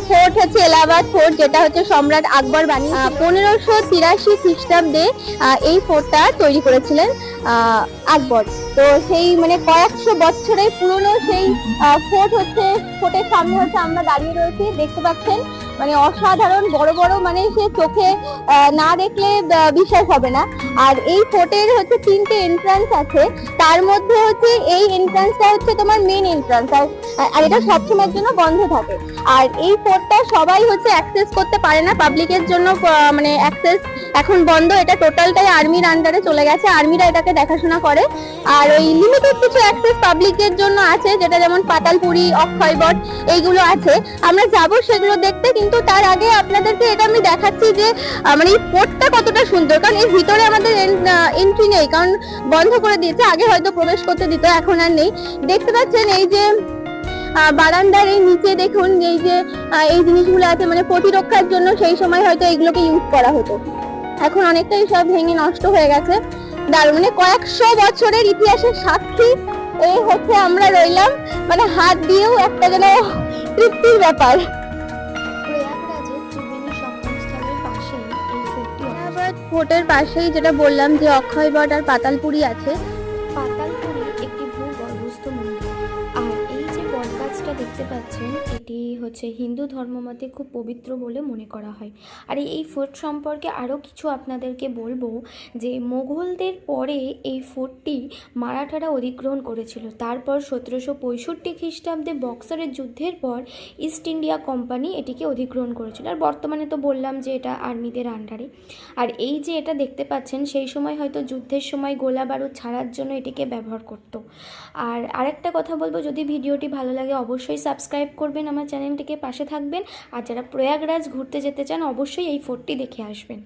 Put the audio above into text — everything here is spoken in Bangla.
ফোর্ট হচ্ছে এলাহাবাদ ফোর্ট, যেটা হচ্ছে সম্রাট আকবর বানিয়ে 1583 খ্রিস্টাব্দে এই ফোর্টটা তৈরি করেছিলেন আকবর। তো সেই মানে কয়েকশো বছরের পুরনো সেই ফোর্ট হচ্ছে, ফোর্টের সামনে হচ্ছে আমরা দাঁড়িয়ে রয়েছি, দেখতে পাচ্ছেন মানে অসাধারণ বড় বড়, মানে সে চোখে না দেখলে বিশ্বাস হবে না। আর এই ফোর্টের হচ্ছে 3টে এন্ট্রান্স আছে, তার মধ্যে হচ্ছে এই এন্ট্রান্সটা হচ্ছে তোমার মেন এন্ট্রান্স, আর এটা সবসময়ের জন্য বন্ধ থাকে। আর এই ফোর্টটা সবাই হচ্ছে অ্যাক্সেস করতে পারে না, পাবলিকের জন্য মানে অ্যাক্সেস এখন বন্ধ। এটা টোটালটাই আর্মির আন্ডারে চলে গেছে, আর্মিরা এটাকে দেখাশোনা করে। আর ওই লিমিটেড কিছু অ্যাক্সেস পাবলিকের জন্য আছে, যেটা যেমন পাতালপুরি, অক্ষয়বট এইগুলো আছে, আমরা যাব সেগুলো দেখতে। কিন্তু তার আগে আপনাদেরকে এটা আমি দেখাচ্ছি যে মানে এই ফোর্টটা কতটা সুন্দর, কারণ এর ভিতরে আমাদের এন্ট্রি নেই, কারণ বন্ধ করে দিয়েছে। আগে হয়তো প্রবেশ করতে দিত, এখন আর নেই। দেখতে পাচ্ছেন এই যে বারান্দার এই নিচে দেখুন এই যে এই জিনিসগুলো আছে, মানে প্রতিরক্ষার জন্য সেই সময় হয়তো এইগুলোকে ইউজ করা হতো, এখন অনেকটাই সব ভেঙে নষ্ট হয়ে গেছে। দারুণ, মানে কয়েকশো বছরের ইতিহাসের সাক্ষী এই হচ্ছে আমরা রইলাম, মানে হাত দিয়েও একটা যেন তৃপ্তির ব্যাপার। ফোর্টের পাশেই যেটা বললাম যে অক্ষয়বট আর পাতালপুরি আছে। পাতালপুরি একটি ভূগর্ভস্থ মন্দির। আর এই যে বটগাছটা দেখতে পাচ্ছেন, এটি হচ্ছে হিন্দু ধর্মমতে খুব পবিত্র বলে মনে করা হয়। আর এই ফোর্ট সম্পর্কে আরও কিছু আপনাদেরকে বলবো যে মোগলদের পরে এই ফোর্টটি মারাঠারা অধিগ্রহণ করেছিল। তারপর 1765 খ্রিস্টাব্দে বক্সারের যুদ্ধের পর ইস্ট ইন্ডিয়া কোম্পানি এটিকে অধিগ্রহণ করেছিল। আর বর্তমানে তো বললাম যে এটা আর্মিদের আন্ডারে। আর এই যে এটা দেখতে পাচ্ছেন, সেই সময় হয়তো যুদ্ধের সময় গোলা বারুদ ছাড়ার জন্য এটিকে ব্যবহার করত। আর আরেকটা কথা বলবো, যদি ভিডিওটি ভালো লাগে অবশ্যই সাবস্ক্রাইব করবেন, আমার চ্যানেলটিকে পাশে থাকবেন। আর যারা প্রয়াগরাজ ঘুরতে যেতে চান অবশ্যই এই ফোর্টটি দেখে আসবেন।